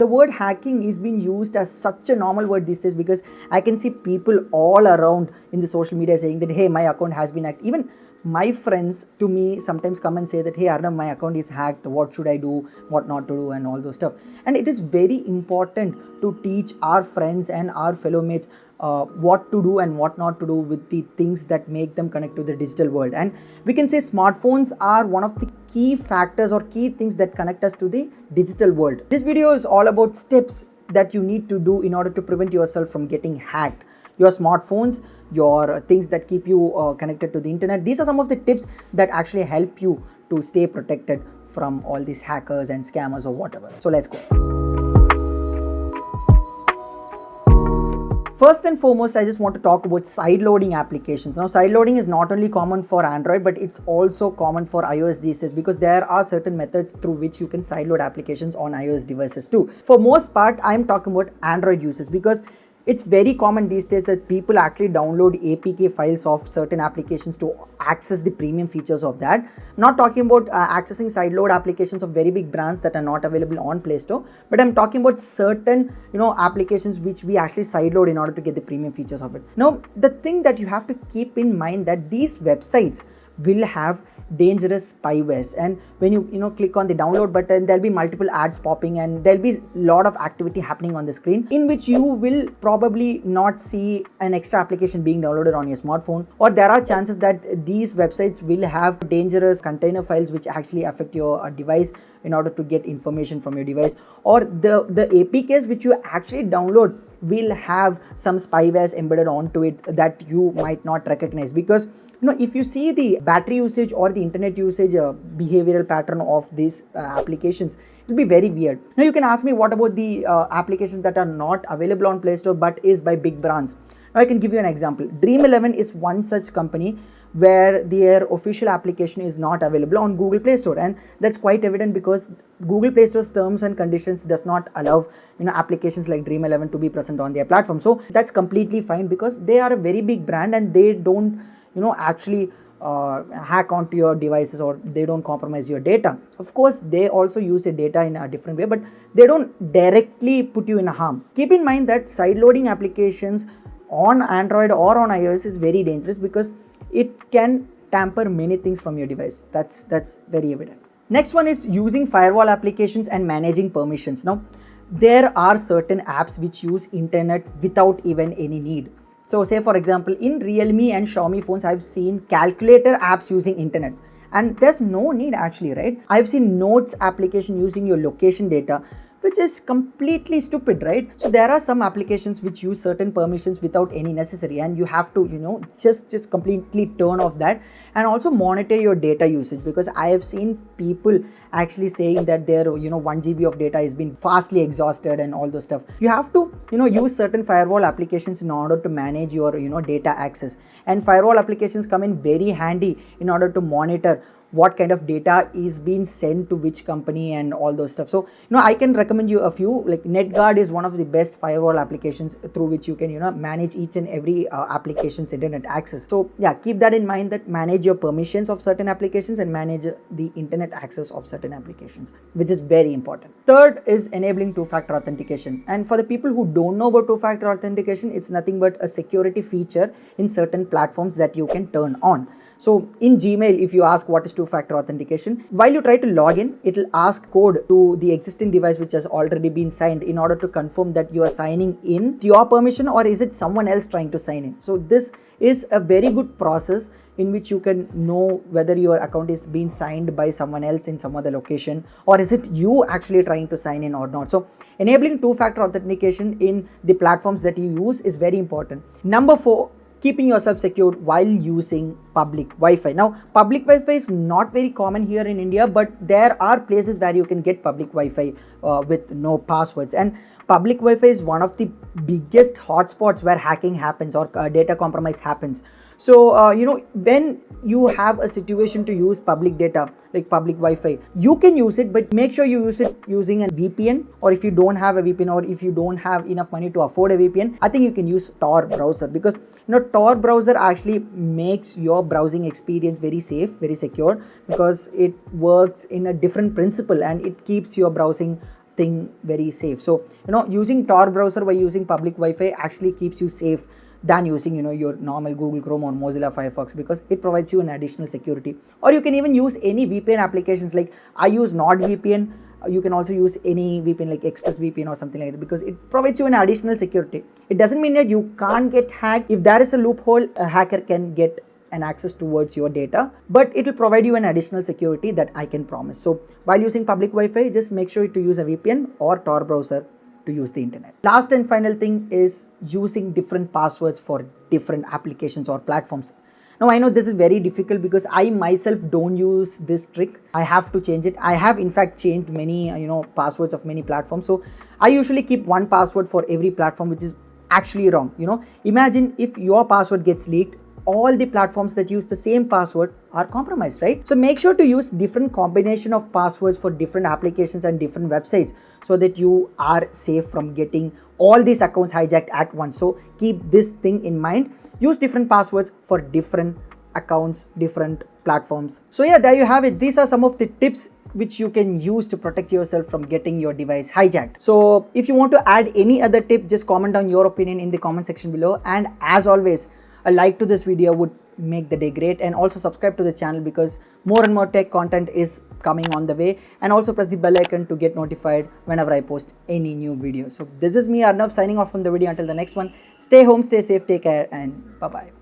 The word hacking is being used as such a normal word these days because I can see people all around in the social media saying that, hey, my account has been hacked. Even my friends to me sometimes come and say that, hey Arnav, my account is hacked, what should I do, what not to do, and all those stuff. And it is very important to teach our friends and our fellow mates what to do and what not to do with the things that make them connect to the digital world. And we can say smartphones are one of the key factors or key things that connect us to the digital world. This video is all about steps that you need to do in order to prevent yourself from getting hacked. Your smartphones, your things that keep you connected to the internet. These are some of the tips that actually help you to stay protected from all these hackers and scammers or whatever. So let's go. First and foremost, I just want to talk about sideloading applications. Now, sideloading is not only common for Android, but it's also common for iOS these days because there are certain methods through which you can sideload applications on iOS devices too. For most part, I'm talking about Android users because it's very common these days that people actually download APK files of certain applications to access the premium features of that. Not talking about accessing sideload applications of very big brands that are not available on Play Store, but I'm talking about certain applications which we actually sideload in order to get the premium features of it. Now, the thing that you have to keep in mind that these websites will have dangerous spywares, and when you click on the download button, there'll be multiple ads popping and there'll be a lot of activity happening on the screen in which you will probably not see an extra application being downloaded on your smartphone, or there are chances that these websites will have dangerous container files which actually affect your device in order to get information from your device, or the APKs which you actually download will have some spywares embedded onto it that you might not recognize. Because if you see the battery usage or the internet usage behavioral pattern of these applications, it will be very weird. Now you can ask me, what about the applications that are not available on Play Store but is by big brands? Now I can give you an example. Dream11 is one such company where their official application is not available on Google Play Store, and that's quite evident because Google Play Store's terms and conditions does not allow applications like Dream11 to be present on their platform. So that's completely fine because they are a very big brand and they don't actually hack onto your devices, or they don't compromise your data. Of course, they also use the data in a different way, but they don't directly put you in harm. Keep in mind that sideloading applications on Android or on iOS is very dangerous because it can tamper many things from your device. That's very evident. Next one is using firewall applications and managing permissions. Now, there are certain apps which use internet without even any need. So say for example, in Realme and Xiaomi phones, I've seen calculator apps using internet, and there's no need actually, right? I've seen notes application using your location data, which is completely stupid, right? So there are some applications which use certain permissions without any necessary, and you have to just completely turn off that and also monitor your data usage, because I have seen people actually saying that their 1 GB of data has been fastly exhausted and all those stuff. You have to use certain firewall applications in order to manage your data access, and firewall applications come in very handy in order to monitor what kind of data is being sent to which company and all those stuff. So I can recommend you a few. Like NetGuard is one of the best firewall applications through which you can manage each and every application's internet access. So yeah, keep that in mind, that manage your permissions of certain applications and manage the internet access of certain applications, which is very important. Third is enabling two-factor authentication, and for the people who don't know about two-factor authentication, it's nothing but a security feature in certain platforms that you can turn on. So in Gmail, if you ask what is two-factor authentication, while you try to log in, it will ask code to the existing device which has already been signed in order to confirm that you are signing in to your permission, or is it someone else trying to sign in. So this is a very good process in which you can know whether your account is being signed by someone else in some other location, or is it you actually trying to sign in or not. So enabling two-factor authentication in the platforms that you use is very important. Number 4, keeping yourself secured while using public Wi-Fi. Now, public Wi-Fi is not very common here in India, but there are places where you can get public Wi-Fi with no passwords. And public Wi-Fi is one of the biggest hotspots where hacking happens or data compromise happens. So, when you have a situation to use public data, like public Wi-Fi, you can use it, but make sure you use it using a VPN, or if you don't have a VPN, or if you don't have enough money to afford a VPN, I think you can use Tor browser, because Tor browser actually makes your browsing experience very safe, very secure, because it works in a different principle and it keeps your browsing thing very safe. So using Tor browser by using public Wi-Fi actually keeps you safe than using your normal Google Chrome or Mozilla Firefox, because it provides you an additional security. Or you can even use any VPN applications, like I use NordVPN. You can also use any VPN like ExpressVPN or something like that, because it provides you an additional security. It doesn't mean that you can't get hacked. If there is a loophole, a hacker can get an access towards your data, but it will provide you an additional security that I can promise. So while using public Wi-Fi, just make sure to use a VPN or Tor browser to use the internet. Last and final thing is using different passwords for different applications or platforms. Now I know this is very difficult because I myself don't use this trick. I have to change it. I have in fact changed many passwords of many platforms. So I usually keep one password for every platform, which is actually wrong. Imagine if your password gets leaked, all the platforms that use the same password are compromised, right? So make sure to use different combination of passwords for different applications and different websites so that you are safe from getting all these accounts hijacked at once. So keep this thing in mind. Use different passwords for different accounts, different platforms. So yeah, there you have it. These are some of the tips which you can use to protect yourself from getting your device hijacked. So if you want to add any other tip, just comment down your opinion in the comment section below. And as always, a like to this video would make the day great, and also subscribe to the channel because more and more tech content is coming on the way, and also press the bell icon to get notified whenever I post any new video. So this is me, Arnav, signing off from the video. Until the next one, stay home, stay safe, take care, and bye bye.